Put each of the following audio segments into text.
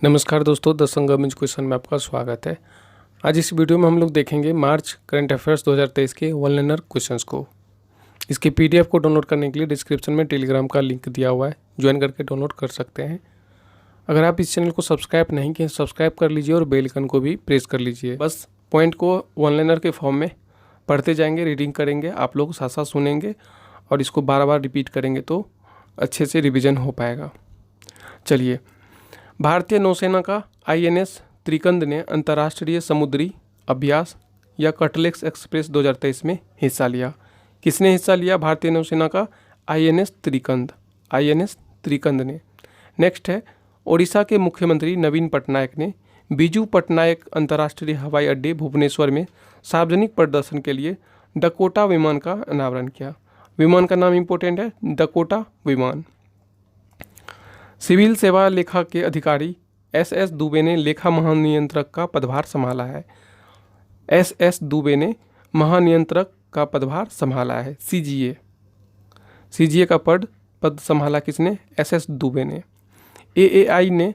नमस्कार दोस्तों, the Sangam question में आपका स्वागत है। आज इस वीडियो में हम लोग देखेंगे मार्च करंट अफेयर्स 2023 के वन लाइनर क्वेश्चंस को। इसके पीडीएफ को डाउनलोड करने के लिए डिस्क्रिप्शन में टेलीग्राम का लिंक दिया हुआ है, ज्वाइन करके डाउनलोड कर सकते हैं। अगर आप इस चैनल को सब्सक्राइब नहीं किए, सब्सक्राइब कर लीजिए और बेल आइकन को भी प्रेस कर लीजिए। बस पॉइंट को वन लाइनर के फॉर्म में पढ़ते जाएंगे, रीडिंग करेंगे, आप लोग साथ साथ सुनेंगे और इसको बार बार रिपीट करेंगे तो अच्छे से रिविजन हो पाएगा। चलिए, भारतीय नौसेना का INS त्रिकंद ने अंतर्राष्ट्रीय समुद्री अभ्यास या कटलेक्स एक्सप्रेस 2023 में हिस्सा लिया। किसने हिस्सा लिया? भारतीय नौसेना का INS त्रिकंद ने। नेक्स्ट है, ओडिशा के मुख्यमंत्री नवीन पटनायक ने बिजू पटनायक अंतर्राष्ट्रीय हवाई अड्डे भुवनेश्वर में सार्वजनिक प्रदर्शन के लिए डकोटा विमान का अनावरण किया। विमान का नाम इंपॉर्टेंट है, डकोटा विमान। सिविल सेवा लेखा के अधिकारी SS दुबे ने लेखा महानियंत्रक का पदभार संभाला है। SS दुबे ने महानियंत्रक का पदभार संभाला है। CGA का पद संभाला किसने? SS दुबे ने। AAI ने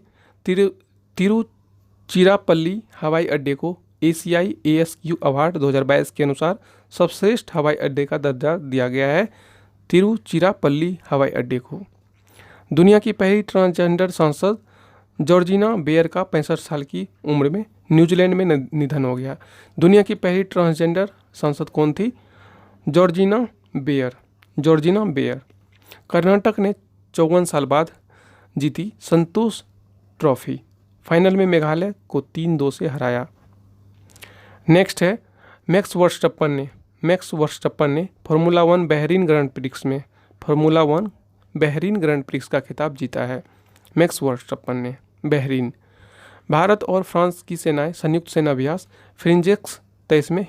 तिरुचिरापल्ली हवाई अड्डे को ACI ASQ अवार्ड 2022 के अनुसार सर्वश्रेष्ठ हवाई अड्डे का दर्जा दिया गया है। तिरुचिरापल्ली हवाई अड्डे को। दुनिया की पहली ट्रांसजेंडर सांसद जॉर्जिना बेयर का 65 साल की उम्र में न्यूजीलैंड में निधन हो गया। दुनिया की पहली ट्रांसजेंडर सांसद कौन थी? Georgina bear. कर्नाटक ने 54 साल बाद जीती संतोष ट्रॉफी। फाइनल में मेघालय को 3-2 से हराया। नेक्स्ट है, मैक्स वर्स्टप्पन ने फार्मूला 1 बहरीन ग्रैंड प्रिक्स का खिताब जीता है। मैक्स वर्स्टप्पन ने। बहरीन। भारत और फ्रांस की सेनाएं संयुक्त सेना अभ्यास फ्रिंजेक्स 23 में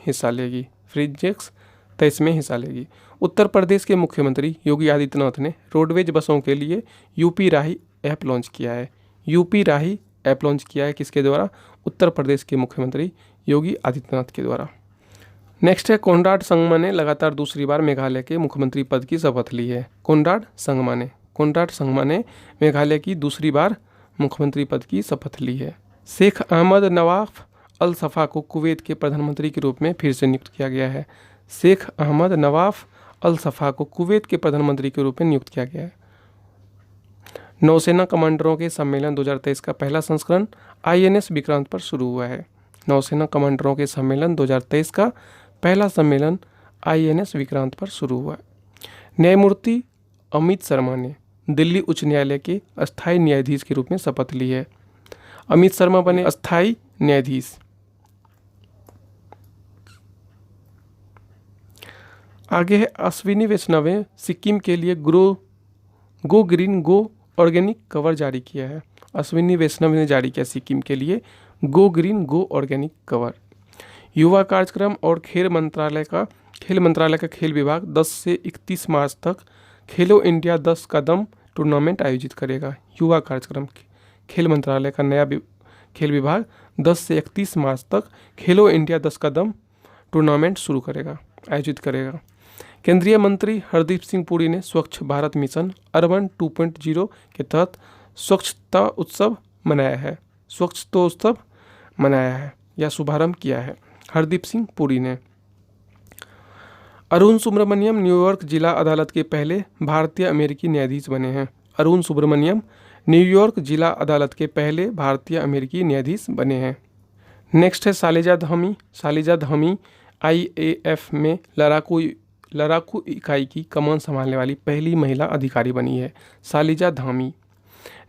हिस्सा लेगी। उत्तर प्रदेश के मुख्यमंत्री योगी आदित्यनाथ ने रोडवेज बसों के लिए यूपी राही ऐप लॉन्च किया है। किसके द्वारा? उत्तर प्रदेश के मुख्यमंत्री योगी आदित्यनाथ के द्वारा। नेक्स्ट है, कोनराड संगमा ने लगातार दूसरी बार मेघालय के मुख्यमंत्री पद की शपथ ली है। कोनराड संगमा ने मेघालय की दूसरी बार मुख्यमंत्री पद की शपथ ली है। शेख अहमद नवाफ अल सफ़ा को कुवैत के प्रधानमंत्री के रूप में फिर से नियुक्त किया गया है। शेख अहमद नवाफ अल सफ़ा को कुवैत के प्रधानमंत्री के रूप में नियुक्त किया गया है। नौसेना कमांडरों के सम्मेलन 2023 का पहला संस्करण INS विक्रांत पर शुरू हुआ है। नौसेना कमांडरों के सम्मेलन 2023 का पहला सम्मेलन INS विक्रांत पर शुरू हुआ है। न्यायमूर्ति अमित शर्मा ने दिल्ली उच्च न्यायालय के अस्थायी न्यायाधीश के रूप में शपथ ली है। अमित शर्मा बने अस्थायी न्यायाधीश। आगे है, अश्विनी वैष्णव ने सिक्किम के लिए गो ग्रीन गो ऑर्गेनिक कवर जारी किया है। अश्विनी वैष्णव ने जारी किया सिक्किम के लिए गो ग्रीन गो ऑर्गेनिक कवर। युवा कार्यक्रम और खेल मंत्रालय का खेल विभाग 10 से 31 मार्च तक खेलो इंडिया 10 कदम टूर्नामेंट आयोजित करेगा। युवा कार्यक्रम खेल मंत्रालय का नया खेल विभाग 10 से 31 मार्च तक खेलो इंडिया 10 कदम टूर्नामेंट आयोजित करेगा। केंद्रीय मंत्री हरदीप सिंह पुरी ने स्वच्छ भारत मिशन अर्बन 2.0 के तहत स्वच्छता उत्सव मनाया है या शुभारंभ किया है। हरदीप सिंह पुरी ने। अरुण सुब्रमण्यम न्यूयॉर्क जिला अदालत के पहले भारतीय अमेरिकी न्यायाधीश बने हैं। अरुण सुब्रमण्यम न्यूयॉर्क जिला अदालत के पहले भारतीय अमेरिकी न्यायाधीश बने हैं। नेक्स्ट है, सालिजा धामी IAF में लड़ाकू इकाई की कमान संभालने वाली पहली महिला अधिकारी बनी है। सालिजा धामी।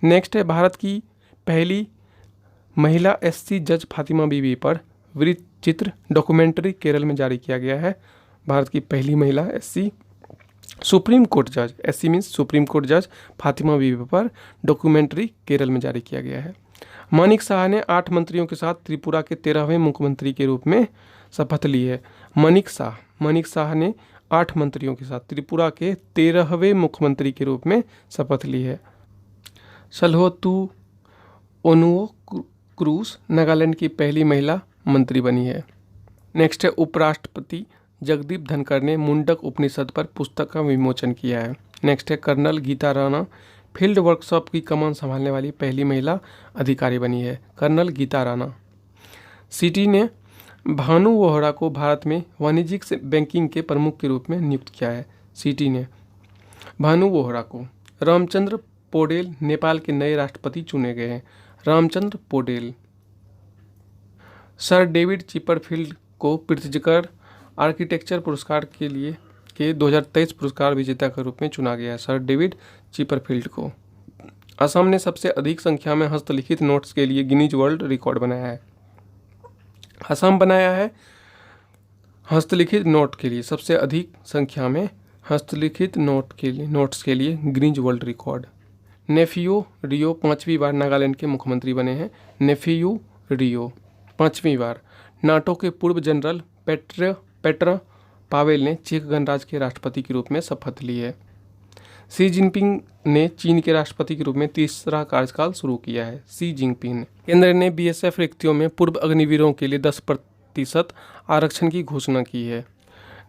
नेक्स्ट है, भारत की पहली महिला SC जज फातिमा बीबी पर वृत्तचित्र डॉक्यूमेंट्री केरल में जारी किया गया है। भारत की पहली महिला SC सुप्रीम कोर्ट जज, SC मीन्स सुप्रीम कोर्ट जज फातिमा बीबी पर डॉक्यूमेंट्री केरल में जारी किया गया है। मानिक शाह ने 8 मंत्रियों के साथ त्रिपुरा के 13वें मुख्यमंत्री के रूप में शपथ ली है। मानिक शाह ने 8 मंत्रियों के साथ त्रिपुरा के 13वें मुख्यमंत्री के रूप में शपथ ली है। सल्होतु ओनुओ क्रूस नागालैंड की पहली महिला मंत्री बनी है। नेक्स्ट है, उपराष्ट्रपति जगदीप धनखड़ ने मुंडक उपनिषद पर पुस्तक का विमोचन किया है। नेक्स्ट है, colonel Geeta Rana field workshop की कमान संभालने वाली पहली महिला अधिकारी बनी है, कर्नल गीता राणा। सीटी ने भानु वोहरा को भारत में वाणिज्यिक बैंकिंग के प्रमुख के रूप में नियुक्त किया है। सीटी ने भानु वोहरा को। रामचंद्र पौडेल नेपाल के नए राष्ट्रपति चुने गए हैं। Ramchandra Paudel. Sir David Chipperfield को प्रित्जकर आर्किटेक्चर पुरस्कार के लिए 2023 पुरस्कार विजेता के रूप में चुना गया है। सर डेविड चिपरफील्ड को। असम ने सबसे अधिक संख्या में हस्तलिखित नोट्स के लिए गिनीज वर्ल्ड रिकॉर्ड बनाया है। असम बनाया है हस्तलिखित नोट के लिए सबसे अधिक संख्या में हस्तलिखित नोट्स के लिए गिनीज वर्ल्ड रिकॉर्ड। नेफियो रियो 5वीं बार नागालैंड के मुख्यमंत्री बने हैं। नेफियो रियो 5वीं बार। नाटो के पूर्व जनरल पेट्र पावेल ने चेक गणराज्य के राष्ट्रपति के रूप में शपथ ली है। शी जिनपिंग ने चीन के राष्ट्रपति के रूप में तीसरा कार्यकाल शुरू किया है। शी जिनपिंग ने। केंद्र ने बीएसएफ रिक्तियों में पूर्व अग्निवीरों के लिए 10% आरक्षण की घोषणा की है।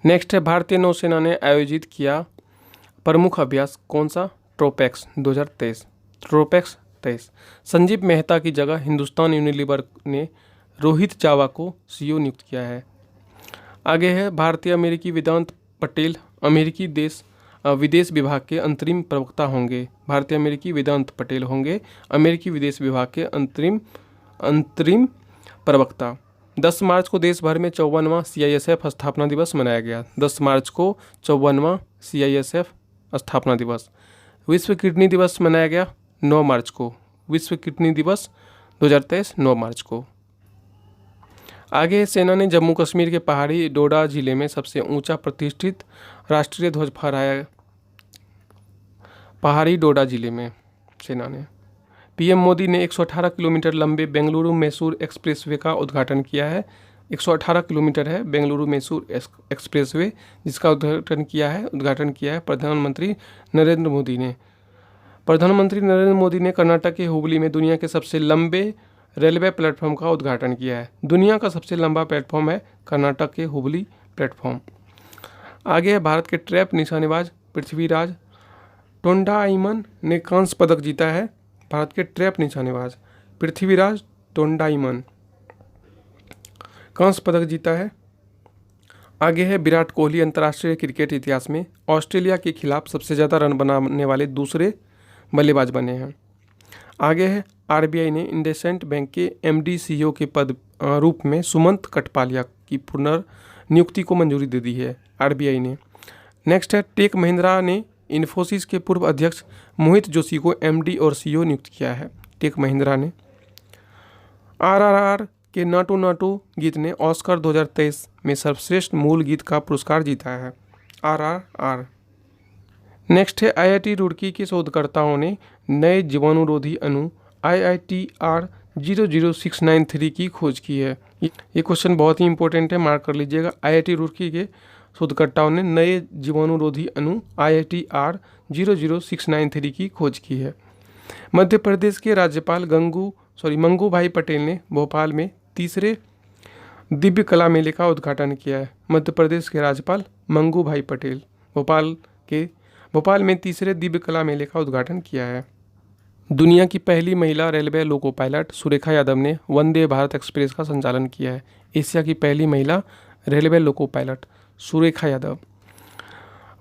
नेक्स्ट है, भारतीय नौसेना ने आयोजित किया प्रमुख अभ्यास कौन सा? ट्रोपेक्स 2023। ट्रोपेक्स 23। संजीव मेहता की जगह हिंदुस्तान यूनिलीवर ने रोहित जावा को सीईओ नियुक्त किया है। आगे है, भारतीय अमेरिकी वेदांत पटेल अमेरिकी विदेश विभाग के अंतरिम प्रवक्ता होंगे। भारतीय अमेरिकी वेदांत पटेल होंगे अमेरिकी विदेश विभाग के अंतरिम प्रवक्ता। 10 मार्च को देश भर में 54वां CISF स्थापना दिवस मनाया गया। 10 मार्च को 54वां CISF स्थापना दिवस। विश्व किडनी दिवस मनाया गया 9 मार्च को। विश्व किडनी दिवस 2023 9 मार्च को। आगे, सेना ने जम्मू कश्मीर के पहाड़ी डोडा जिले में सबसे ऊंचा प्रतिष्ठित राष्ट्रीय ध्वज फहराया। पहाड़ी डोडा जिले में सेना ने। पीएम मोदी ने 118 किलोमीटर लंबे बेंगलुरु मैसूर एक्सप्रेसवे का उद्घाटन किया है। 118 किलोमीटर है बेंगलुरु मैसूर एक्सप्रेसवे, जिसका उद्घाटन किया है प्रधानमंत्री नरेंद्र मोदी ने। प्रधानमंत्री नरेंद्र मोदी ने कर्नाटक के हुबली में दुनिया के सबसे लंबे रेलवे प्लेटफॉर्म का उद्घाटन किया है। दुनिया का सबसे लंबा प्लेटफॉर्म है कर्नाटक के हुबली प्लेटफॉर्म। आगे है, भारत के ट्रैप निशानेबाज पृथ्वीराज टोंडाईमन ने कांस्य पदक जीता है। भारत के ट्रैप निशानेबाज पृथ्वीराज टोंडाईमन कांस्य पदक जीता है। आगे है, विराट कोहली अंतर्राष्ट्रीय क्रिकेट इतिहास में ऑस्ट्रेलिया के खिलाफ सबसे ज़्यादा रन बनाने वाले दूसरे बल्लेबाज बने हैं। आगे है, आरबीआई ने इंडसइंड बैंक के MD CEO के पद रूप में सुमंत कटपालिया की पुनर्नियुक्ति को मंजूरी दे दी है आरबीआई ने। नेक्स्ट है, टेक महिंद्रा ने इन्फोसिस के पूर्व अध्यक्ष मोहित जोशी को MD और CEO नियुक्त किया है। टेक महिंद्रा ने। RRR के नाटू नाटू गीत ने ऑस्कर 2023 में सर्वश्रेष्ठ मूल गीत का पुरस्कार जीता है। RRR। नेक्स्ट है, IIT रुड़की के शोधकर्ताओं ने नए जीवाणुरोधी अणु IITR 00693 की खोज की है। ये क्वेश्चन बहुत ही इंपॉर्टेंट है, मार्क कर लीजिएगा। IIT रुड़की के शोधकर्ताओं ने नए जीवाणुरोधी अणु IITR 00693 की खोज की है। मध्य प्रदेश के राज्यपाल मंगू भाई पटेल ने भोपाल में तीसरे दिव्य कला मेले का उद्घाटन किया है। मध्य प्रदेश के राज्यपाल मंगू भाई पटेल भोपाल में तीसरे दिव्य कला मेले का उद्घाटन किया है। दुनिया की पहली महिला railway loco pilot Surekha Yadav ने वंदे भारत एक्सप्रेस का संचालन किया है। एशिया की पहली महिला railway loco pilot Surekha Yadav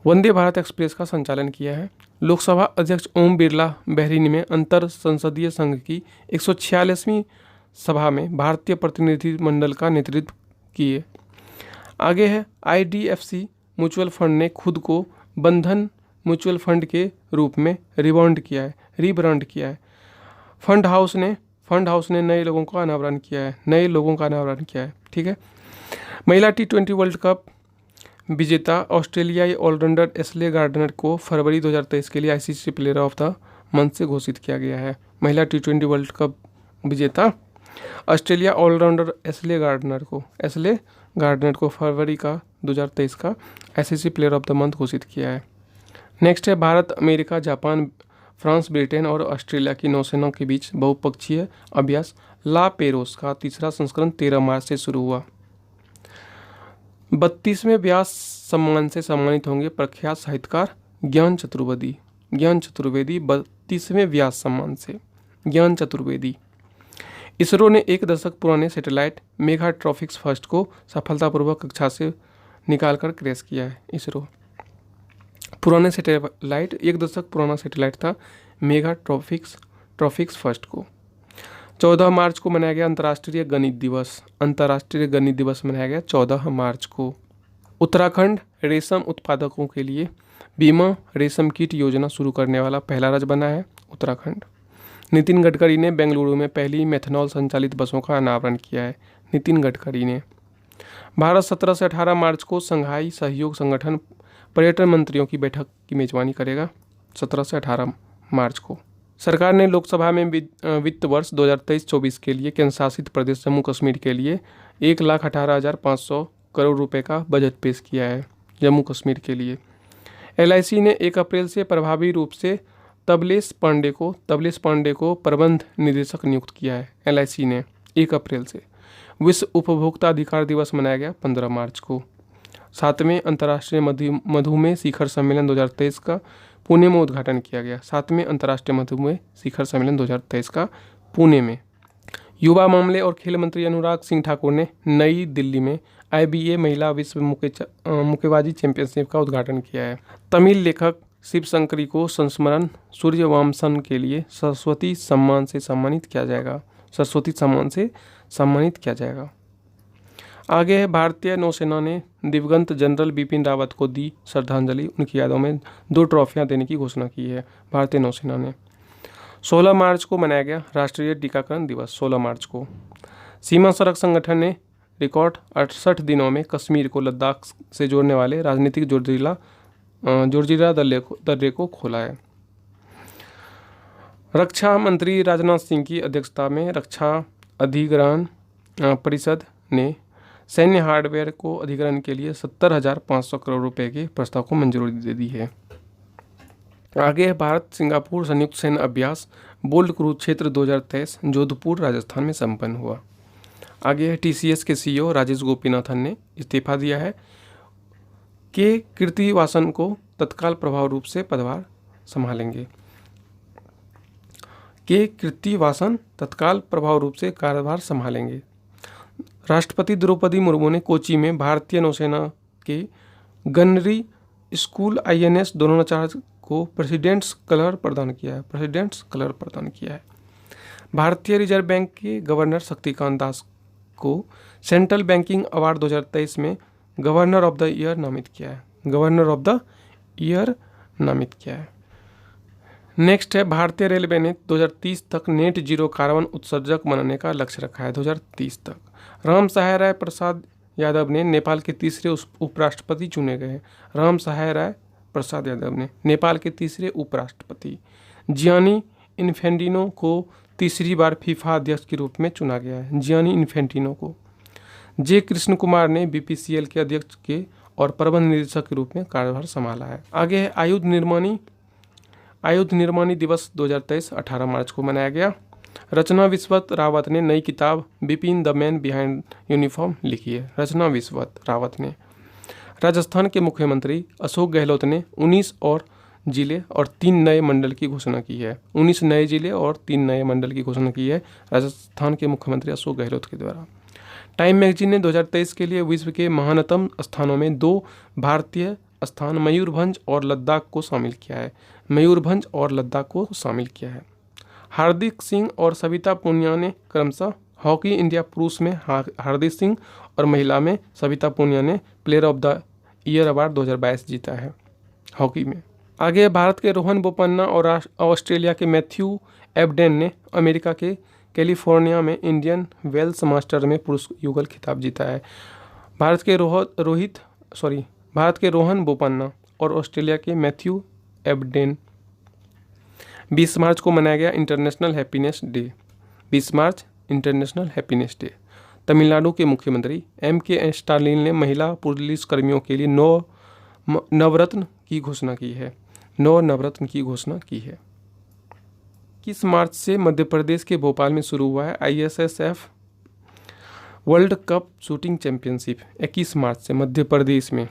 Vande Bharat express का संचालन किया है। लोकसभा अध्यक्ष ओम बिरला बहरीन में अंतर संसदीय संघ की 146वीं सभा में भारतीय प्रतिनिधिमंडल का नेतृत्व किए। आगे है, IDFC म्यूचुअल फंड ने खुद को बंधन म्यूचुअल फंड के रूप में रिब्रांड किया है। फंड हाउस ने नए लोगों का अनावरण किया है। ठीक है। महिला T20 वर्ल्ड कप विजेता ऑस्ट्रेलियाई ऑलराउंडर एशले गार्डनर को फरवरी 2023 के लिए ICC player of the month से घोषित किया गया है। महिला T20 वर्ल्ड कप विजेता ऑस्ट्रेलिया ऑलराउंडर एशले गार्डनर को फरवरी का 2023 का ICC player of the month घोषित किया है। नेक्स्ट है, Bharat, America, Japan, France, Britain और ऑस्ट्रेलिया की नौसेनाओं के बीच बहुपक्षीय अभ्यास ला पेरोस का तीसरा संस्करण 13 मार्च से शुरू हुआ। 32वें व्यास सम्मान से सम्मानित होंगे प्रख्यात साहित्यकार ज्ञान चतुर्वेदी 30वें व्यास सम्मान से। ज्ञान चतुर्वेदी। इसरो ने 1 दशक पुराने सैटेलाइट मेगा ट्रॉफिक्स फर्स्ट को सफलतापूर्वक कक्षा से निकालकर क्रैश किया है। इसरो पुराने सैटेलाइट 1 दशक पुराना सैटेलाइट था मेगा ट्रॉफिक्स फर्स्ट को। 14 मार्च को मनाया गया अंतर्राष्ट्रीय गणित दिवस। अंतर्राष्ट्रीय गणित दिवस मनाया गया 14 मार्च को। उत्तराखंड रेशम उत्पादकों के लिए बीमा रेशम कीट योजना शुरू करने वाला पहला राज्य बना है उत्तराखंड। नितिन गडकरी ने बेंगलुरु में पहली मेथनॉल संचालित बसों का अनावरण किया है। नितिन गडकरी ने। भारत 17 से 18 मार्च को संघाई सहयोग संगठन पर्यटन मंत्रियों की बैठक की मेजबानी करेगा। 17 से 18 मार्च को सरकार ने लोकसभा में वित्त वर्ष 2023-24 के लिए केंद्र शासित प्रदेश जम्मू कश्मीर के लिए 1,18,500 करोड़ रुपए का बजट पेश किया है। जम्मू कश्मीर के लिए LIC ने 1 अप्रैल से प्रभावी रूप से तबलेश पांडे को प्रबंध निदेशक नियुक्त किया है। LIC ने 1 अप्रैल से। विश्व उपभोक्ता अधिकार दिवस मनाया गया 15 मार्च को। 7वें अंतर्राष्ट्रीय मधुमेह शिखर सम्मेलन 2023 का पुणे में उद्घाटन किया गया। 7वें अंतर्राष्ट्रीय मधुमेह शिखर सम्मेलन 2023 का पुणे में। युवा मामले और खेल मंत्री अनुराग सिंह ठाकुर ने नई दिल्ली में IBA महिला विश्व मुक्केबाजी चैंपियनशिप का उद्घाटन किया है। तमिल लेखक शिव शंकरी को संस्मरण सूर्यवंशम के लिए सरस्वती सम्मान से सम्मानित किया जाएगा। आगे है भारतीय नौसेना ने दिवंगत जनरल बिपिन रावत को दी श्रद्धांजलि। उनकी यादों में 2 ट्रॉफियां देने की घोषणा की है भारतीय नौसेना ने। 16 मार्च को मनाया गया राष्ट्रीय टीकाकरण दिवस। 16 मार्च को सीमा सड़क संगठन ने रिकॉर्ड 68 दिनों में कश्मीर को लद्दाख से जोड़ने वाले राजनीतिक जोर्जिला दर्रे को खोला है। रक्षा मंत्री राजनाथ सिंह की अध्यक्षता में रक्षा अधिग्रहण परिषद ने सैन्य हार्डवेयर को अधिग्रहण के लिए 70,500 करोड़ रुपए के प्रस्ताव को मंजूरी दे दी है। आगे है भारत सिंगापुर संयुक्त सैन्य अभ्यास बोल्ड कुरुक्षेत्र 2023 जोधपुर राजस्थान में संपन्न हुआ। आगे है TCS के CEO राजेश गोपीनाथन ने इस्तीफा दिया है। के कीर्तिवासन को तत्काल प्रभाव रूप से पदभार संभालेंगे। के कीर्तिवासन तत्काल प्रभाव रूप से कार्यभार संभालेंगे। राष्ट्रपति द्रौपदी मुर्मू ने कोची में भारतीय नौसेना के गनरी स्कूल INS द्रोणाचार्य को प्रेसिडेंट्स कलर प्रदान किया है। भारतीय रिजर्व बैंक के गवर्नर शक्तिकांत दास को सेंट्रल बैंकिंग अवार्ड 2023 में गवर्नर ऑफ द ईयर नामित किया है। नेक्स्ट है भारतीय रेलवे ने 2030 तक नेट जीरो कार्बन उत्सर्जक बनाने का लक्ष्य रखा है। 2030 तक राम सहाय राय प्रसाद यादव ने नेपाल के तीसरे उपराष्ट्रपति चुने गए। राम सहाय राय प्रसाद यादव ने नेपाल के तीसरे उपराष्ट्रपति। जियानी इन्फेंटिनो को तीसरी बार फीफा अध्यक्ष के रूप में चुना गया है। जियानी इन्फेंटिनो को। जे कृष्ण कुमार ने BPCL के अध्यक्ष के और प्रबंध निदेशक के रूप में कार्यभार संभाला है। आगे है आयुध निर्माणी दिवस 2023 18 मार्च को मनाया गया। रचना विश्वत रावत ने नई किताब Bipin the man behind uniform लिखी है। रचना विश्वत रावत ने। राजस्थान के मुख्यमंत्री अशोक गहलोत ने 19 और जिले और 3 नए मंडल की घोषणा की है। 19 नए जिले और 3 नए मंडल की घोषणा की है राजस्थान के मुख्यमंत्री अशोक गहलोत के द्वारा। टाइम मैगजीन ने 2023 के लिए विश्व के महानतम स्थानों में 2 भारतीय स्थान मयूरभंज और लद्दाख को शामिल किया है। हार्दिक सिंह और सविता पूनिया ने क्रमशः हॉकी इंडिया पुरुष में हार्दिक सिंह और महिला में सविता पूनिया ने player of the year award 2022 जीता है हॉकी में। आगे भारत के रोहन बोपन्ना और ऑस्ट्रेलिया के मैथ्यू एबडेन ने अमेरिका के कैलिफोर्निया में इंडियन वेल्स मास्टर में पुरुष युगल खिताब जीता है। भारत के रोहन बोपन्ना और ऑस्ट्रेलिया के मैथ्यू एबडेन। 20 मार्च को मनाया गया इंटरनेशनल हैप्पीनेस डे। 20 मार्च इंटरनेशनल हैप्पीनेस डे। तमिलनाडु के मुख्यमंत्री MK स्टालिन ने महिला पुलिस कर्मियों के लिए 9 नवरत्न की घोषणा की है। 21 मार्च से मध्य प्रदेश के भोपाल में शुरू हुआ है ISSF world cup shooting championship. 21 मार्च से मध्य प्रदेश में।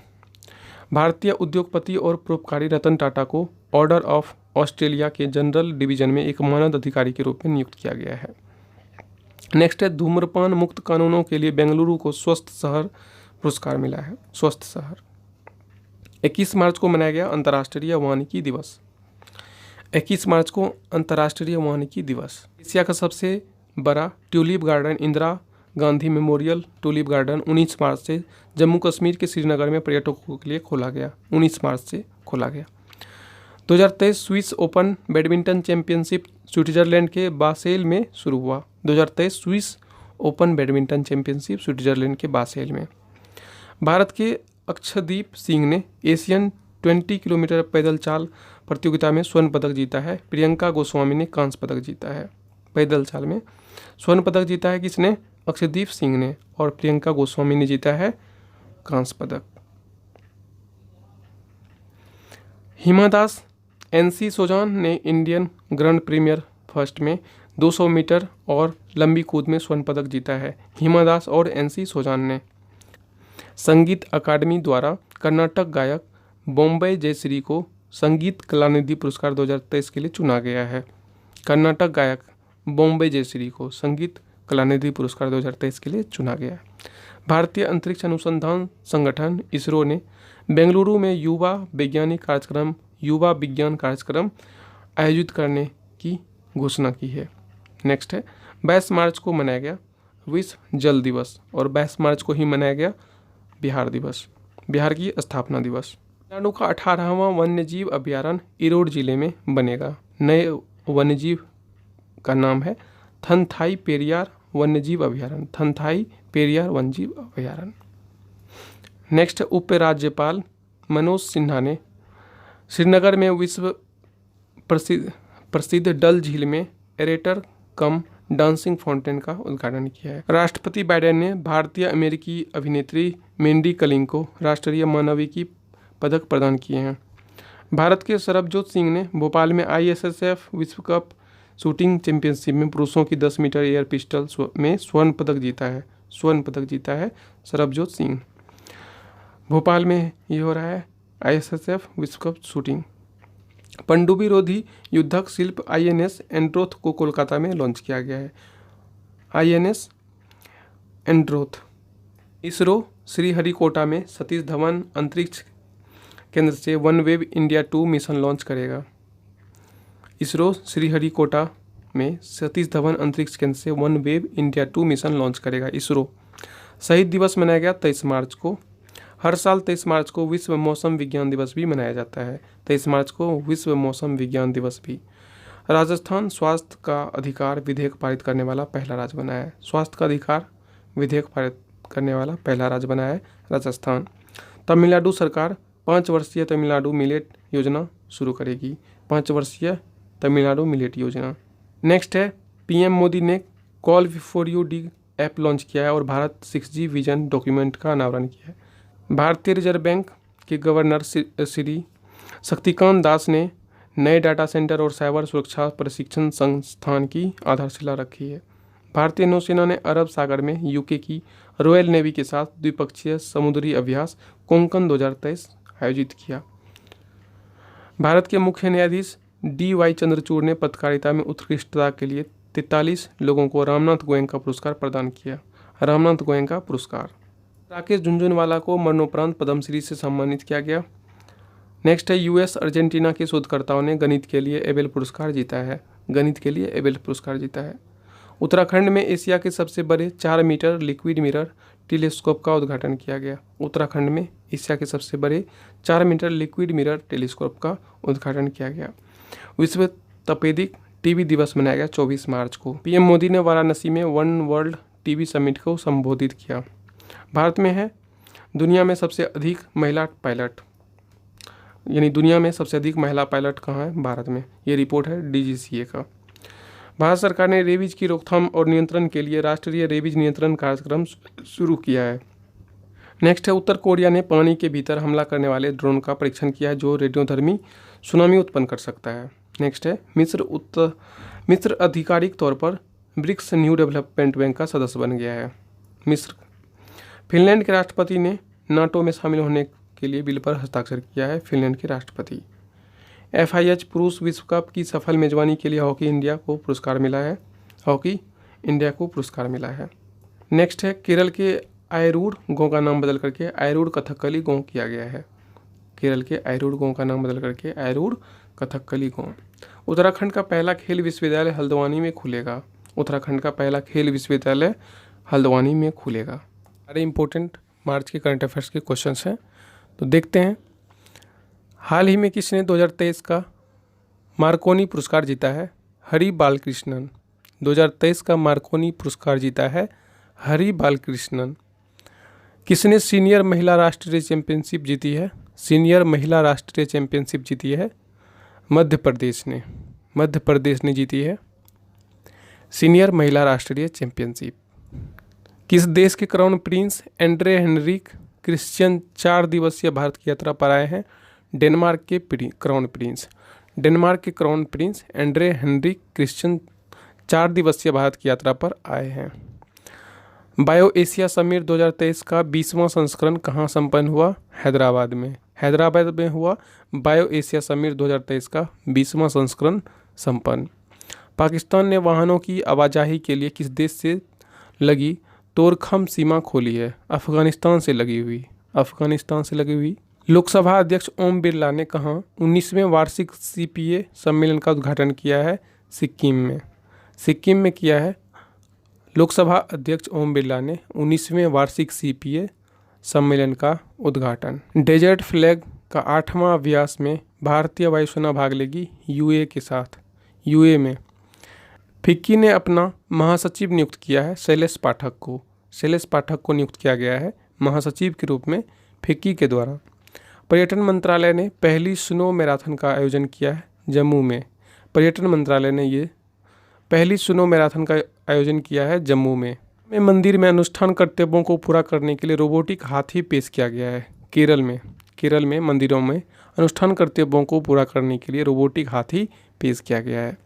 भारतीय उद्योगपति और परोपकारी रतन टाटा को ऑर्डर ऑफ ऑस्ट्रेलिया के जनरल डिवीजन में एक मानद अधिकारी के रूप में नियुक्त किया गया है। नेक्स्ट है धूम्रपान मुक्त कानूनों के लिए बेंगलुरु को स्वस्थ शहर पुरस्कार मिला है। स्वस्थ शहर। 21 मार्च को मनाया गया अंतर्राष्ट्रीय वानिकी दिवस। 21 मार्च को अंतर्राष्ट्रीय वानिकी दिवस। एशिया का सबसे बड़ा tulip garden Indira Gandhi memorial tulip garden 19 मार्च से जम्मू कश्मीर के श्रीनगर में पर्यटकों के लिए खोला गया। 19 मार्च से खोला गया। 2023 Swiss open badminton championship Switzerland के बासेल में शुरू हुआ। 2023 Swiss open badminton championship Switzerland के बासेल में। भारत के अक्षदीप सिंह ने एशियन 20 किलोमीटर पैदल चाल प्रतियोगिता में स्वर्ण पदक जीता है। प्रियंका गोस्वामी ने कांस्य पदक जीता है। पैदल चाल में स्वर्ण पदक जीता है किसने? अक्षदीप सिंह ने। और प्रियंका गोस्वामी ने जीता है कांस्य पदक। हिमा दास एनसी सोजान ने इंडियन ग्रैंड प्रीमियर फर्स्ट में 200 मीटर और लंबी कूद में स्वर्ण पदक जीता है। हिमा दास और एनसी सोजान ने। संगीत अकादमी द्वारा कर्नाटक गायक बॉम्बे जयश्री को संगीत कलानिधि पुरस्कार 2023 के लिए चुना गया है। कर्नाटक गायक बॉम्बे जयश्री को संगीत कलानिधि पुरस्कार 2023 के लिए चुना गया है। भारतीय अंतरिक्ष अनुसंधान संगठन इसरो ने बेंगलुरु में युवा विज्ञान कार्यक्रम आयोजित करने की घोषणा की है। नेक्स्ट है 22 मार्च को मनाया गया विश्व जल दिवस और 22 मार्च को ही मनाया गया बिहार दिवस, बिहार की स्थापना दिवस। तमिलनाडु का 18वां वन्यजीव अभयारण्य इरोड जिले में बनेगा। नए वन्यजीव का नाम है थनथाई पेरियार वन्यजीव अभयारण्य। थनथाई पेरियार वन्यजीव अभयारण्य। नेक्स्ट उपराज्यपाल मनोज सिन्हा ने श्रीनगर में विश्व प्रसिद्ध डल झील में एरेटर कम डांसिंग फाउंटेन का उद्घाटन किया है। राष्ट्रपति बाइडेन ने भारतीय अमेरिकी अभिनेत्री मेंडी कलिंग को राष्ट्रीय मानविकी पदक प्रदान किए हैं। भारत के सरबजोत सिंह ने भोपाल में ISSF विश्व कप शूटिंग चैंपियनशिप में पुरुषों की 10 मीटर एयर पिस्टल में स्वर्ण पदक जीता है। स्वर्ण पदक जीता है सरबजोत सिंह। भोपाल में ये हो रहा है ISSF विश्व कप शूटिंग। पनडुब्बी रोधी युद्धक शिल्प INS एंड्रोथ को कोलकाता में लॉन्च किया गया है। INS एंड्रोथ। इसरो श्रीहरिकोटा में सतीश धवन अंतरिक्ष केंद्र से OneWeb India 2 मिशन लॉन्च करेगा। इसरो श्रीहरिकोटा में सतीश धवन अंतरिक्ष केंद्र से OneWeb India 2 मिशन लॉन्च करेगा इसरो। शहीद दिवस मनाया गया 23 मार्च को। हर साल 23 मार्च को विश्व मौसम विज्ञान दिवस भी मनाया जाता है। 23 मार्च को विश्व मौसम विज्ञान दिवस भी। राजस्थान स्वास्थ्य का अधिकार विधेयक पारित करने वाला पहला राज्य बना है। स्वास्थ्य का अधिकार विधेयक पारित करने वाला पहला राज्य बना है राजस्थान। तमिलनाडु सरकार 5 वर्षीय तमिलनाडु मिलेट योजना शुरू करेगी। 5 वर्षीय तमिलनाडु मिलेट योजना। नेक्स्ट है PM मोदी ने call before U D app launch किया है और भारत 6G विजन डॉक्यूमेंट का अनावरण किया है। भारतीय रिजर्व बैंक के गवर्नर श्री शक्तिकांत दास ने नए डाटा सेंटर और साइबर सुरक्षा प्रशिक्षण संस्थान की आधारशिला रखी है। भारतीय नौसेना ने अरब सागर में UK की रॉयल नेवी के साथ द्विपक्षीय समुद्री अभ्यास कोंकण 2023 आयोजित किया। भारत के मुख्य न्यायाधीश DY चंद्रचूड़ ने पत्रकारिता में उत्कृष्टता के लिए 43 लोगों को रामनाथ गोयनका पुरस्कार प्रदान किया। रामनाथ गोयनका पुरस्कार। राकेश झुनझुनवाला को मरणोपरांत पद्मश्री से सम्मानित किया गया। नेक्स्ट है US अर्जेंटीना के शोधकर्ताओं ने गणित के लिए एबेल पुरस्कार जीता है। गणित के लिए एबेल पुरस्कार जीता है। उत्तराखंड में एशिया के सबसे बड़े 4 मीटर लिक्विड मिरर टेलीस्कोप का उद्घाटन किया गया। उत्तराखंड में एशिया के सबसे बड़े 4 मीटर लिक्विड मिरर टेलीस्कोप का उद्घाटन किया गया। विश्व तपेदिक टीबी दिवस मनाया गया 24 मार्च को। PM मोदी ने वाराणसी में वन वर्ल्ड टीबी समिट को संबोधित किया। भारत में है दुनिया में सबसे अधिक महिला पायलट, यानी दुनिया में सबसे अधिक महिला पायलट कहाँ है? भारत में। ये रिपोर्ट है DGCA का। भारत सरकार ने रेबीज की रोकथाम और नियंत्रण के लिए राष्ट्रीय रेबीज नियंत्रण कार्यक्रम शुरू किया है। नेक्स्ट है उत्तर कोरिया ने पानी के भीतर हमला करने वाले ड्रोन का परीक्षण किया है जो रेडियोधर्मी सुनामी उत्पन्न कर सकता है। नेक्स्ट है मिस्र आधिकारिक तौर पर ब्रिक्स न्यू डेवलपमेंट बैंक का सदस्य बन गया है। मिस्र। फिनलैंड के राष्ट्रपति ने नाटो में शामिल होने के लिए बिल पर हस्ताक्षर किया है। फिनलैंड के राष्ट्रपति। FIH पुरुष विश्व कप की सफल मेजबानी के लिए हॉकी इंडिया को पुरस्कार मिला है। हॉकी इंडिया को पुरस्कार मिला है। नेक्स्ट है केरल के आयरूर गांव का नाम बदल करके आयरूर कथकली गांव किया गया है। केरल के आयरूर गांव का नाम बदल करके आयरूर कथकली गांव। उत्तराखंड का पहला खेल विश्वविद्यालय हल्द्वानी में खुलेगा। उत्तराखंड का पहला खेल विश्वविद्यालय हल्द्वानी में खुलेगा। सारे इंपॉर्टेंट मार्च के करंट अफेयर्स के क्वेश्चंस हैं, तो देखते हैं। हाल ही में किसने 2023 का मार्कोनी पुरस्कार जीता है? हरि बालकृष्णन। 2023 का मार्कोनी पुरस्कार जीता है हरि बालकृष्णन। किसने सीनियर महिला राष्ट्रीय चैंपियनशिप जीती है? सीनियर महिला राष्ट्रीय चैंपियनशिप जीती है मध्य प्रदेश ने। मध्य प्रदेश ने जीती है सीनियर महिला राष्ट्रीय चैंपियनशिप। किस देश के crown prince Andre Henrik Christian 4 दिवसीय भारत की यात्रा पर आए हैं? डेनमार्क के क्राउन प्रिंस। डेनमार्क के crown prince Andre Henrik Christian 4 दिवसीय भारत की यात्रा पर आए हैं। बायो एशिया समिट 2023 का 20वां संस्करण कहाँ संपन्न हुआ? हैदराबाद में। हैदराबाद में हुआ बायो एशिया समिट 2023 का 20वां संस्करण संपन्न। पाकिस्तान ने वाहनों की आवाजाही के लिए किस देश से लगी तोरखम सीमा खोली है? अफगानिस्तान से लगी हुई। अफगानिस्तान से लगी हुई। लोकसभा अध्यक्ष ओम बिरला ने कहाँ 19वें वार्षिक CPA सम्मेलन का उद्घाटन किया है? सिक्किम में। सिक्किम में किया है लोकसभा अध्यक्ष ओम बिरला ने 19वें वार्षिक CPA सम्मेलन का उद्घाटन। डेजर्ट फ्लैग का 8वां अभ्यास में भारतीय वायुसेना भाग लेगी UAE के साथ। UAE में फिक्की ने अपना महासचिव नियुक्त किया है शैलेश पाठक को। शैलेश पाठक को नियुक्त किया गया है महासचिव के रूप में फिक्की के द्वारा। पर्यटन मंत्रालय ने पहली स्नो मैराथन का आयोजन किया है जम्मू में। पर्यटन मंत्रालय ने ये पहली स्नो मैराथन का आयोजन किया है जम्मू में। मंदिर में अनुष्ठान कर्तव्यों को पूरा करने के लिए रोबोटिक हाथी पेश किया गया है केरल में। केरल में मंदिरों में अनुष्ठान कर्तव्यों को पूरा करने के लिए रोबोटिक हाथी पेश किया गया है।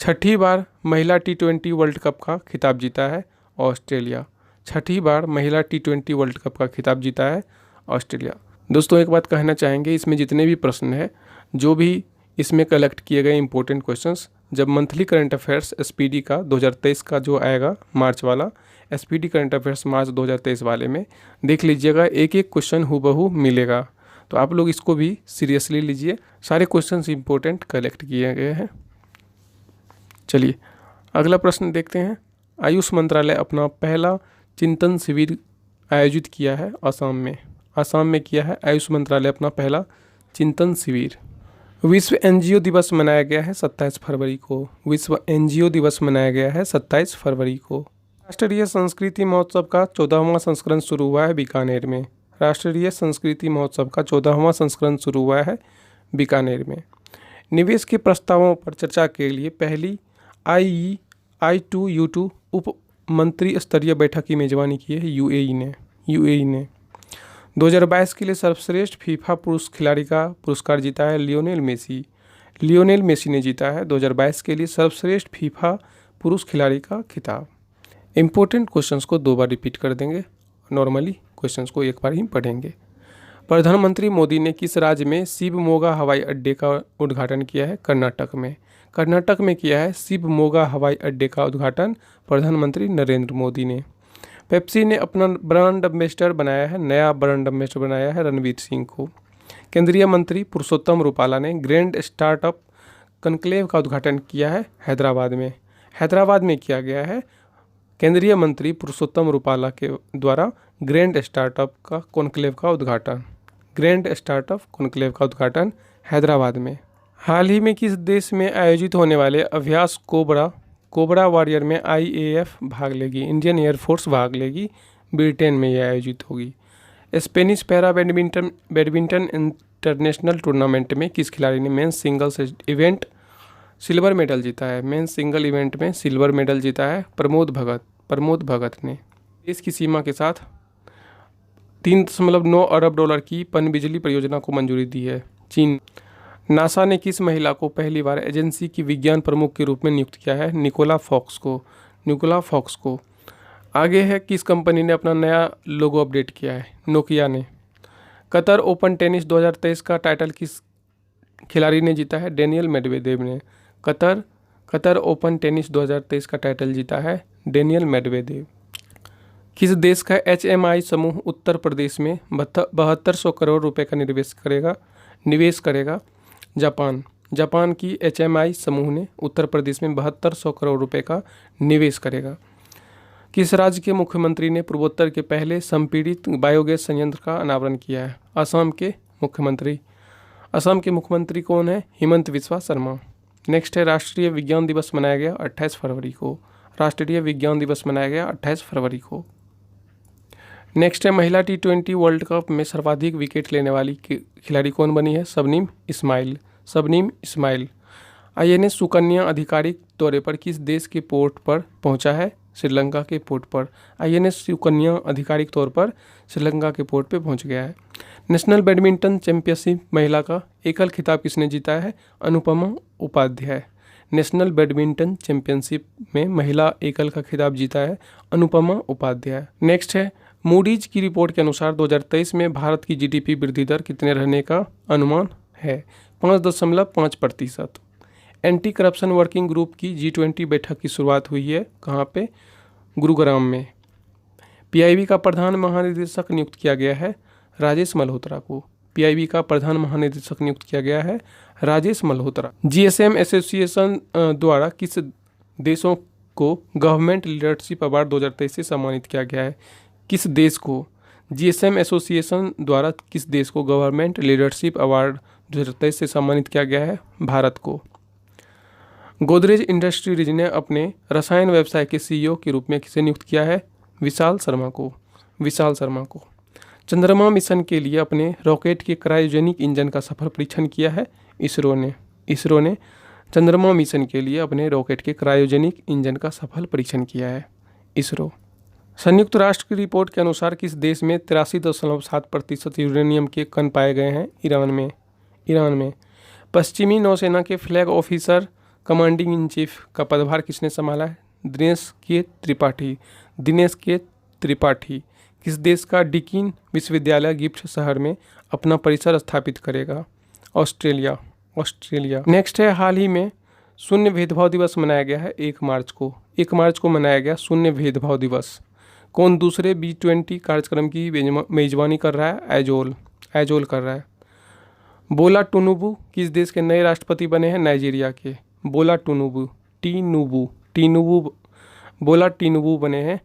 6ठी बार महिला T20 वर्ल्ड कप का खिताब जीता है ऑस्ट्रेलिया। 6ठी बार महिला T20 वर्ल्ड कप का खिताब जीता है ऑस्ट्रेलिया। दोस्तों एक बात कहना चाहेंगे, इसमें जितने भी प्रश्न हैं, जो भी इसमें कलेक्ट किए गए इंपॉर्टेंट क्वेश्चंस, जब मंथली करंट अफेयर्स SPD का 2023 का जो आएगा मार्च वाला SPD करंट अफेयर्स मार्च 2023 वाले में देख लीजिएगा, एक एक क्वेश्चन हूबहू मिलेगा। तो आप लोग इसको भी सीरियसली लीजिए। सारे क्वेश्चंस इंपॉर्टेंट कलेक्ट किए गए हैं। चलिए अगला प्रश्न देखते हैं। आयुष मंत्रालय अपना पहला चिंतन शिविर आयोजित किया है असम में। असम में किया है आयुष मंत्रालय अपना पहला चिंतन शिविर। विश्व NGO दिवस मनाया गया है 27 फरवरी को। विश्व NGO दिवस मनाया गया है 27 फरवरी को। राष्ट्रीय संस्कृति महोत्सव का 14वां संस्करण शुरू हुआ है बीकानेर में। राष्ट्रीय संस्कृति महोत्सव का 14वां संस्करण शुरू हुआ है बीकानेर में। निवेश के प्रस्तावों पर चर्चा के लिए पहली I2U2 उप मंत्री स्तरीय बैठक की मेजबानी की है UAE ने। 2022 के लिए सर्वश्रेष्ठ फीफा पुरुष खिलाड़ी का पुरस्कार जीता है लियोनेल मेसी। लियोनेल मेसी ने जीता है 2022 के लिए सर्वश्रेष्ठ फीफा पुरुष खिलाड़ी का खिताब। इंपॉर्टेंट क्वेश्चंस को 2 बार रिपीट कर देंगे, नॉर्मली क्वेश्चंस को 1 बार ही पढ़ेंगे। प्रधानमंत्री मोदी ने किस राज्य में शिवमोगा हवाई अड्डे का उद्घाटन किया है? कर्नाटक में। कर्नाटक में किया है शिवमोगा हवाई अड्डे का उद्घाटन प्रधानमंत्री नरेंद्र मोदी ने। पेप्सी ने अपना ब्रांड एम्बेसडर बनाया है, नया ब्रांड एम्बेसडर बनाया है रणवीर सिंह को। केंद्रीय मंत्री पुरुषोत्तम रूपाला ने ग्रैंड स्टार्टअप कॉन्क्लेव का उद्घाटन किया है हैदराबाद में। हैदराबाद में किया गया है केंद्रीय मंत्री पुरुषोत्तम रूपाला के द्वारा ग्रैंड स्टार्टअप का कॉन्क्लेव का उद्घाटन। ग्रैंड स्टार्टअप कॉन्क्लेव का उद्घाटन हैदराबाद में। हाल ही में किस देश में आयोजित होने वाले अभ्यास कोबरा वॉरियर में IAF भाग लेगी? इंडियन एयरफोर्स भाग लेगी। ब्रिटेन में यह आयोजित होगी। Spanish para badminton international tournament में किस खिलाड़ी ने men's singles event silver medal जीता है? मेंस सिंगल इवेंट में सिल्वर मेडल जीता है प्रमोद भगत ने। देश की सीमा के साथ 3.9 अरब डॉलर की पनबिजली परियोजना को मंजूरी दी है चीन। नासा ने किस महिला को पहली बार एजेंसी की विज्ञान प्रमुख के रूप में नियुक्त किया है? निकोला फॉक्स को। आगे है किस कंपनी ने अपना नया लोगो अपडेट किया है? नोकिया ने। कतर ओपन टेनिस 2023 का टाइटल खिलाड़ी ने जीता है? डेनियल मेडवेदेव ने। कतर ओपन टेनिस 2023 का टाइटल जीता है डेनियल मेडवेदेव। किस देश का HMI समूह उत्तर प्रदेश में 7200 करोड़ रुपए का निवेश करेगा? जापान की HMI समूह ने उत्तर प्रदेश में 7200 करोड़ रुपए का निवेश करेगा। किस राज्य के मुख्यमंत्री ने पूर्वोत्तर के पहले संपीड़ित बायोगैस संयंत्र का अनावरण किया है? असम के मुख्यमंत्री कौन है? हिमंत बिस्वा शर्मा। नेक्स्ट है राष्ट्रीय विज्ञान दिवस मनाया गया 28 फरवरी को। राष्ट्रीय विज्ञान दिवस मनाया गया 28 फरवरी को। नेक्स्ट है महिला T20 वर्ल्ड कप में सर्वाधिक विकेट लेने वाली खिलाड़ी कौन बनी है? शबनीम इस्माइल। INS सुकन्या आधिकारिक दौरे पर किस देश के पोर्ट पर पहुंचा है? श्रीलंका के पोर्ट पर। INS सुकन्या आधिकारिक तौर पर श्रीलंका के पोर्ट पे पहुंच गया है। नेशनल बैडमिंटन चैंपियनशिप महिला का एकल खिताब किसने जीता है? Anupama Upadhyay. National badminton championship में महिला एकल का खिताब जीता है अनुपमा उपाध्याय। नेक्स्ट है मूडीज की रिपोर्ट के अनुसार 2023 में भारत की GDP वृद्धि दर कितने रहने का अनुमान है? 5.5%। एंटी करप्शन वर्किंग ग्रुप की G20 बैठक की शुरुआत हुई है कहाँ पे? गुरुग्राम में। PIB का प्रधान महानिदेशक नियुक्त किया गया है राजेश मल्होत्रा को। PIB का प्रधान महानिदेशक नियुक्त किया गया है राजेश मल्होत्रा। GSM एसोसिएशन द्वारा किस देशों को गवर्नमेंट लीडरशिप अवार्ड 2023 से सम्मानित किया गया है? किस देश को? GSM एसोसिएशन द्वारा किस देश को गवर्नमेंट लीडरशिप अवार्ड 2023 से सम्मानित किया गया है? भारत को। गोदरेज इंडस्ट्रीज ने अपने रसायन व्यवसाय के CEO के रूप में किसे नियुक्त किया है? विशाल शर्मा को। चंद्रमा मिशन के लिए अपने रॉकेट के क्रायोजेनिक इंजन का सफल परीक्षण किया है इसरो ने चंद्रमा मिशन के लिए अपने रॉकेट के क्रायोजेनिक इंजन का सफल परीक्षण किया है इसरो। संयुक्त राष्ट्र की रिपोर्ट के अनुसार किस देश में 83.7% यूरेनियम के कण पाए गए हैं? ईरान में। पश्चिमी नौसेना के flag officer commanding in chief का पदभार किसने संभाला है? दिनेश के त्रिपाठी। किस देश का डिकीन विश्वविद्यालय गिब्स शहर में अपना परिसर स्थापित करेगा? ऑस्ट्रेलिया। नेक्स्ट है हाल ही में शून्य भेदभाव दिवस मनाया गया है 1 मार्च को मनाया गया शून्य भेदभाव दिवस। कौन दूसरे B20 कार्यक्रम की मेजबानी कर रहा है? एजोल कर रहा है। बोला टुनुबू किस देश के नए राष्ट्रपति बने हैं? नाइजीरिया के। बोला टिनुबू बने हैं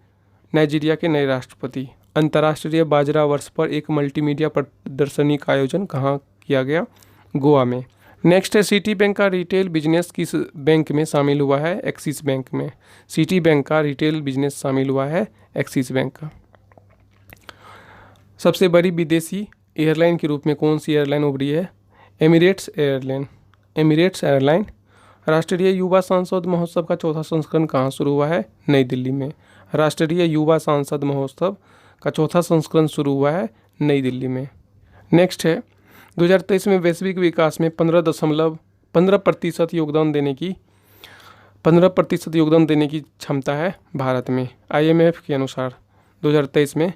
नाइजीरिया के नए राष्ट्रपति। अंतर्राष्ट्रीय बाजरा वर्ष पर एक मल्टीमीडिया प्रदर्शनी का आयोजन कहाँ किया गया? गोवा में। नेक्स्ट है सिटी बैंक का रिटेल बिजनेस किस बैंक में शामिल हुआ है? एक्सिस बैंक में। सिटी बैंक का रिटेल बिजनेस शामिल हुआ है एक्सिस बैंक का। सबसे बड़ी विदेशी एयरलाइन के रूप में कौन सी एयरलाइन उभरी है? Emirates airline. राष्ट्रीय युवा सांसद महोत्सव का चौथा संस्करण कहाँ शुरू हुआ है? नई दिल्ली में। राष्ट्रीय युवा सांसद महोत्सव का चौथा संस्करण शुरू हुआ है नई दिल्ली में। नेक्स्ट है 2023 में वैश्विक विकास में 15% योगदान देने की क्षमता है भारत में। IMF के अनुसार 2023 में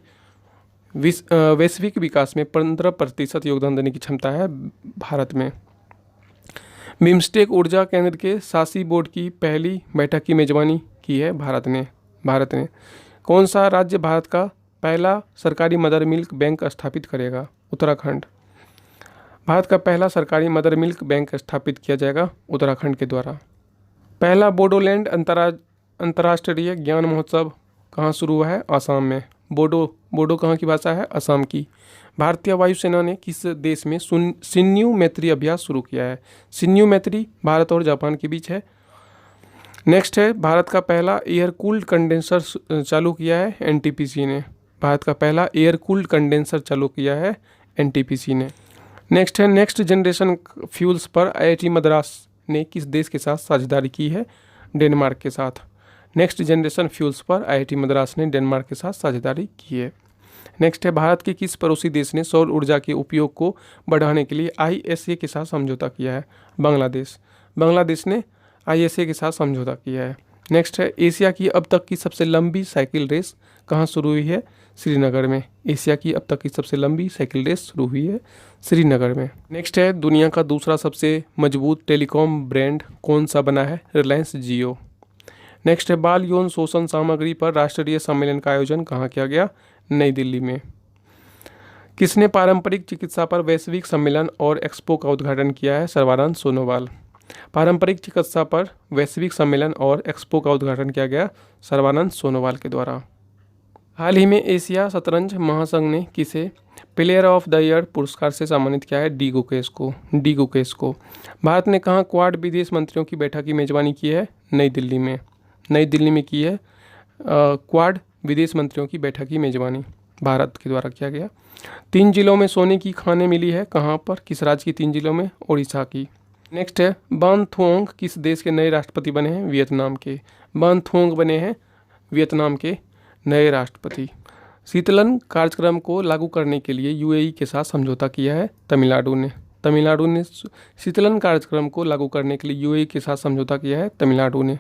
वैश्विक विकास में 15% योगदान देने की क्षमता है भारत में। बिम्स्टेक ऊर्जा केंद्र के शासी बोर्ड की पहली बैठक की मेजबानी की है भारत ने। कौन सा राज्य भारत का पहला सरकारी मदर मिल्क बैंक स्थापित करेगा? उत्तराखंड। भारत का पहला सरकारी मदर मिल्क बैंक स्थापित किया जाएगा उत्तराखंड के द्वारा। पहला बोडोलैंड अंतर्राष्ट्रीय ज्ञान महोत्सव कहाँ शुरू हुआ है? आसाम में। बोडो कहाँ की भाषा है? असम की। भारतीय वायुसेना ने किस देश में शिन्यू मैत्री अभ्यास शुरू किया है? शिन्यू मैत्री भारत और जापान के बीच है। नेक्स्ट है भारत का पहला एयर कूल्ड कंडेंसर चालू किया है NTPC ने। भारत का पहला एयर कूल्ड कंडेंसर चालू किया है NTPC ने। नेक्स्ट है नेक्स्ट जनरेशन फ्यूल्स पर IIT मद्रास ने किस देश के साथ साझेदारी की है? डेनमार्क के साथ। नेक्स्ट जनरेशन फ्यूल्स पर IIT मद्रास ने डेनमार्क के साथ साझेदारी की है। नेक्स्ट है भारत के किस पड़ोसी देश ने सौर ऊर्जा के उपयोग को बढ़ाने के लिए ISA के साथ समझौता किया है? बांग्लादेश ने ISA के साथ समझौता किया है। नेक्स्ट है एशिया की अब तक की सबसे लंबी साइकिल रेस कहाँ शुरू हुई है? श्रीनगर में। एशिया की अब तक की सबसे लंबी साइकिल रेस शुरू हुई है श्रीनगर में। नेक्स्ट है दुनिया का दूसरा सबसे मजबूत टेलीकॉम ब्रांड कौन सा बना है? रिलायंस जियो। नेक्स्ट है बाल यौन शोषण सामग्री पर राष्ट्रीय सम्मेलन का आयोजन कहाँ किया गया? नई दिल्ली में। किसने पारंपरिक चिकित्सा पर वैश्विक सम्मेलन और एक्सपो का उद्घाटन किया है? सर्बानंद सोनोवाल। पारंपरिक चिकित्सा पर वैश्विक सम्मेलन और एक्सपो का उद्घाटन किया गया सर्बानंद सोनोवाल के द्वारा। हाल ही में एशिया शतरंज महासंघ ने किसे प्लेयर ऑफ द ईयर पुरस्कार से सम्मानित किया है? डी गुकेश को। भारत ने कहाँ क्वाड विदेश मंत्रियों की बैठक की मेजबानी की है? नई दिल्ली में। नई दिल्ली में की है क्वाड विदेश मंत्रियों की बैठक की मेजबानी भारत के द्वारा किया गया। 3 जिलों में सोने की खानें मिली है, कहाँ पर? किस राज्य की 3 जिलों में? ओडिशा की। नेक्स्ट है बान थुओंग किस देश के नए राष्ट्रपति बने हैं? वियतनाम के। बान थुओंग बने हैं वियतनाम के नए राष्ट्रपति। शीतलन कार्यक्रम को लागू करने के लिए यूएई के साथ समझौता किया है तमिलनाडु ने शीतलन कार्यक्रम को लागू करने के लिए यूएई के साथ समझौता किया है तमिलनाडु ने।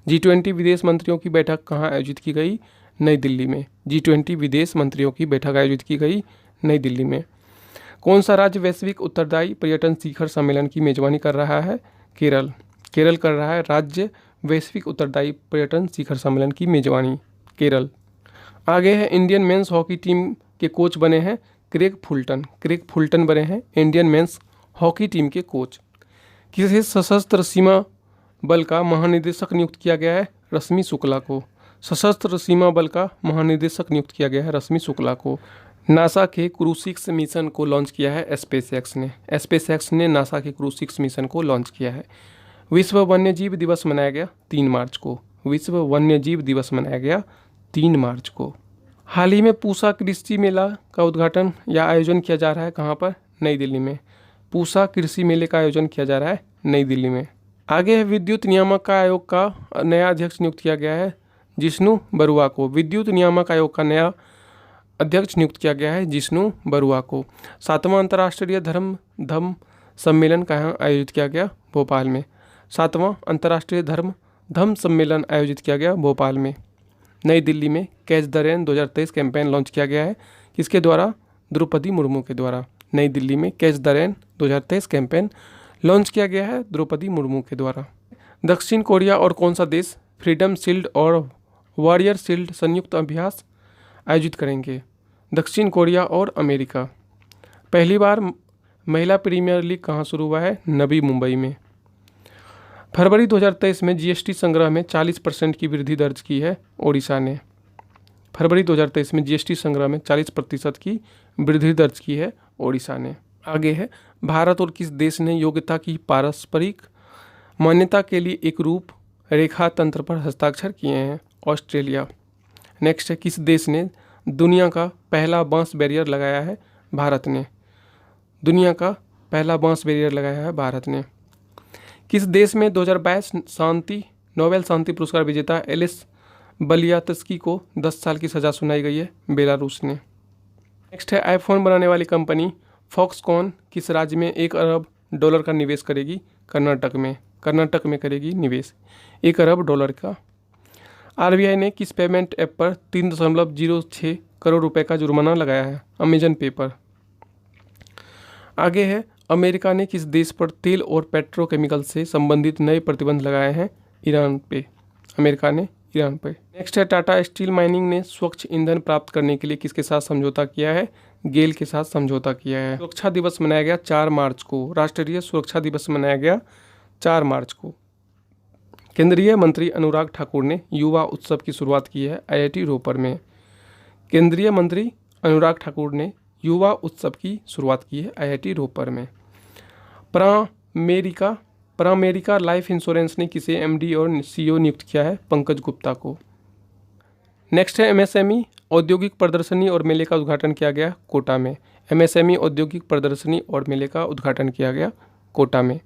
G20 विदेश मंत्रियों की बैठक कहाँ आयोजित की गई? नई दिल्ली में। G20 विदेश मंत्रियों की बैठक आयोजित की गई नई दिल्ली में। कौन सा राज्य वैश्विक उत्तरदायी पर्यटन शिखर सम्मेलन की मेजबानी कर रहा है? केरल कर रहा है राज्य वैश्विक उत्तरदायी पर्यटन शिखर सम्मेलन की मेजबानी केरल। आगे है इंडियन मेंस हॉकी टीम के कोच बने हैं क्रेग फुलटन बने हैं इंडियन मेंस हॉकी टीम के कोच। किसे सशस्त्र सीमा बल का महानिदेशक नियुक्त किया गया है? रश्मि शुक्ला को। सशस्त्र सीमा बल का महानिदेशक नियुक्त किया गया है रश्मि शुक्ला को। नासा के क्रू 6 मिशन को लॉन्च किया है स्पेसएक्स ने नासा के क्रू 6 मिशन को लॉन्च किया है। विश्व वन्यजीव दिवस मनाया गया 3 मार्च को। विश्व वन्यजीव दिवस मनाया गया 3 मार्च को। हाल ही में पूसा कृषि मेला का उद्घाटन या आयोजन किया जा रहा है, कहाँ पर? नई दिल्ली में। पूसा कृषि मेले का आयोजन किया जा रहा है नई दिल्ली में। आगे है विद्युत नियामक आयोग का नया अध्यक्ष नियुक्त किया गया है जिष्णु बरुआ को। विद्युत नियामक आयोग का नया अध्यक्ष नियुक्त किया गया है जिष्णु बरुआ को। 7वां अंतर्राष्ट्रीय धम्म सम्मेलन कहाँ आयोजित किया गया? भोपाल में। 7वां अंतर्राष्ट्रीय धम्म सम्मेलन आयोजित किया गया भोपाल में। नई दिल्ली में catch the rain 2023 campaign launch किया गया है, किसके द्वारा? द्रौपदी मुर्मू के द्वारा। नई दिल्ली में catch the rain 2023 campaign launch किया गया है द्रौपदी मुर्मू के द्वारा। दक्षिण कोरिया और कौन सा देश फ्रीडम शील्ड और वॉरियर शील्ड संयुक्त अभ्यास आयोजित करेंगे? दक्षिण कोरिया और अमेरिका। पहली बार महिला प्रीमियर लीग कहाँ शुरू हुआ है? नवी मुंबई में। फरवरी 2023 में जीएसटी संग्रह में 40% की वृद्धि दर्ज की है ओडिशा ने। फरवरी 2023 में जीएसटी संग्रह में 40% की वृद्धि दर्ज की है ओडिशा ने। आगे है भारत और किस देश ने योग्यता की पारस्परिक मान्यता के लिए एक रूप रेखा तंत्र पर हस्ताक्षर किए हैं? ऑस्ट्रेलिया। नेक्स्ट है किस देश ने दुनिया का पहला बांस बैरियर लगाया है? भारत ने। दुनिया का पहला बांस बैरियर लगाया है भारत ने। किस देश में 2022 नोबेल शांति पुरस्कार विजेता एलिस बलियात्स्की को 10 साल की सज़ा सुनाई गई है? बेलारूस ने। नेक्स्ट है आईफोन बनाने वाली कंपनी फॉक्सकॉन किस राज्य में $1 अरब का निवेश करेगी? कर्नाटक में करेगी निवेश $1 अरब का। आरबीआई ने किस पेमेंट ऐप पर 3.06 करोड़ रुपए का जुर्माना लगाया है? अमेजन पे पर। आगे है अमेरिका ने किस देश पर तेल और पेट्रोकेमिकल से संबंधित नए प्रतिबंध लगाए हैं? ईरान पे। अमेरिका ने ईरान पे। नेक्स्ट है टाटा स्टील माइनिंग ने स्वच्छ ईंधन प्राप्त करने के लिए किसके साथ समझौता किया है? गेल के साथ समझौता किया है। सुरक्षा दिवस मनाया गया 4 मार्च को। राष्ट्रीय सुरक्षा दिवस मनाया गया 4 मार्च को। केंद्रीय मंत्री अनुराग ठाकुर ने युवा उत्सव की शुरुआत की है आईआईटी रोपर में। केंद्रीय मंत्री अनुराग ठाकुर ने युवा उत्सव की शुरुआत की है आईआईटी रोपर में। प्रामेरिका लाइफ इंश्योरेंस ने किसे एमडी और सीईओ नियुक्त किया है? पंकज गुप्ता को। नेक्स्ट है एमएसएमई औद्योगिक प्रदर्शनी और मेले का उद्घाटन किया गया कोटा में। एमएसएमई औद्योगिक प्रदर्शनी और मेले का उद्घाटन किया गया कोटा में।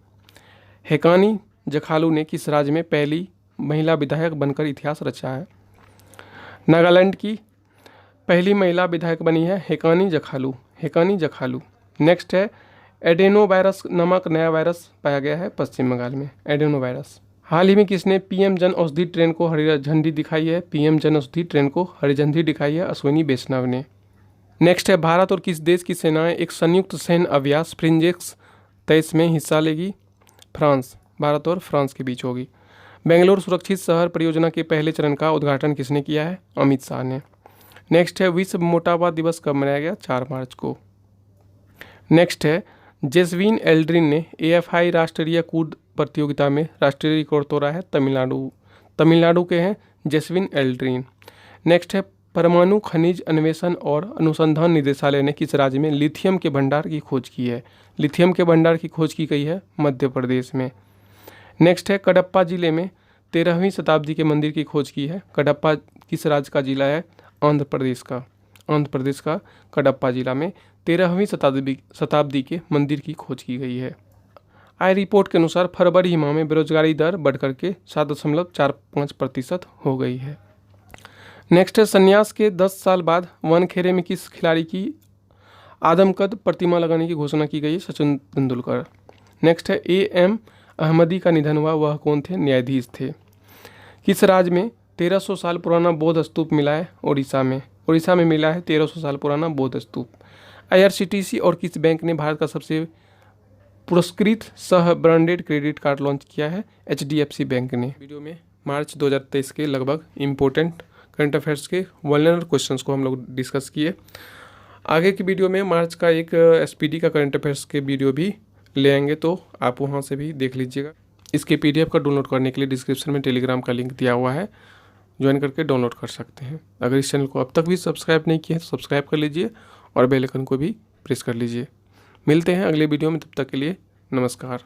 हेकानी जखालू ने किस राज्य में पहली महिला विधायक बनकर इतिहास रचा है? नागालैंड की पहली महिला विधायक बनी है हेकानी जखालू। नेक्स्ट है एडेनो वायरस नामक नया वायरस पाया गया है पश्चिम बंगाल में। Adeno virus. हाल ही में किसने पीएम जन औषधि ट्रेन को हरी झंडी दिखाई है? पीएम जन औषधि ट्रेन को हरी झंडी दिखाई है अश्विनी वैष्णव ने। नेक्स्ट है, भारत और किस देश की सेनाएं एक संयुक्त सैन्य अभ्यास फ्रिंजेक्स 23 में हिस्सा लेगी? फ्रांस। भारत और फ्रांस के बीच होगी। बेंगलुरु सुरक्षित शहर परियोजना के पहले चरण का उद्घाटन किसने किया है? अमित शाह ने। नेक्स्ट है, विश्व मोटापा दिवस कब मनाया गया? 4 मार्च को। नेक्स्ट है, जेसविन एल्ड्रिन ने AFI राष्ट्रीय कूद प्रतियोगिता में राष्ट्रीय रिकॉर्ड तोड़ा है। तमिलनाडु के हैं जेसविन एल्ड्रिन। नेक्स्ट है, परमाणु खनिज अन्वेषण और अनुसंधान निदेशालय ने किस राज्य में लिथियम के भंडार की खोज की है? लिथियम के भंडार की खोज की गई है मध्य प्रदेश में। नेक्स्ट है, कडप्पा जिले में 13वीं शताब्दी के मंदिर की खोज की है। कडप्पा किस राज्य का जिला है? आंध्र प्रदेश का कडप्पा जिला में 13वीं शताब्दी के मंदिर की खोज की गई है। आय रिपोर्ट के अनुसार फरवरी माह में बेरोजगारी दर बढ़कर के 7.45% हो गई है। नेक्स्ट है, संन्यास के 10 साल बाद वानखेड़े में किस खिलाड़ी की आदमकद प्रतिमा लगाने की घोषणा की गई है? सचिन तेंदुलकर। नेक्स्ट है, AM अहमदी का निधन हुआ, वह कौन थे? न्यायाधीश थे। किस राज्य में 1300 साल पुराना बौद्ध स्तूप मिला है? उड़ीसा में मिला है 1300 साल पुराना बौद्ध स्तूप। IRCTC और किस बैंक ने भारत का सबसे पुरस्कृत सह ब्रांडेड क्रेडिट कार्ड लॉन्च किया है? HDFC बैंक ने। वीडियो में मार्च 2023 के लगभग इम्पोर्टेंट करंट अफेयर्स के वल्नरल क्वेश्चंस को हम लोग डिस्कस किए। आगे की वीडियो में मार्च का एक SPD का करंट अफेयर्स के वीडियो भी ले आएंगे, तो आप वहां से भी देख लीजिएगा। इसके PDF का डाउनलोड करने के लिए डिस्क्रिप्शन में टेलीग्राम का लिंक दिया हुआ है, ज्वाइन करके डाउनलोड कर सकते हैं। अगर इस चैनल को अब तक भी सब्सक्राइब नहीं किया है तो सब्सक्राइब कर लीजिए और बेल आइकन को भी प्रेस कर लीजिए। मिलते हैं अगले वीडियो में, तब तक के लिए नमस्कार।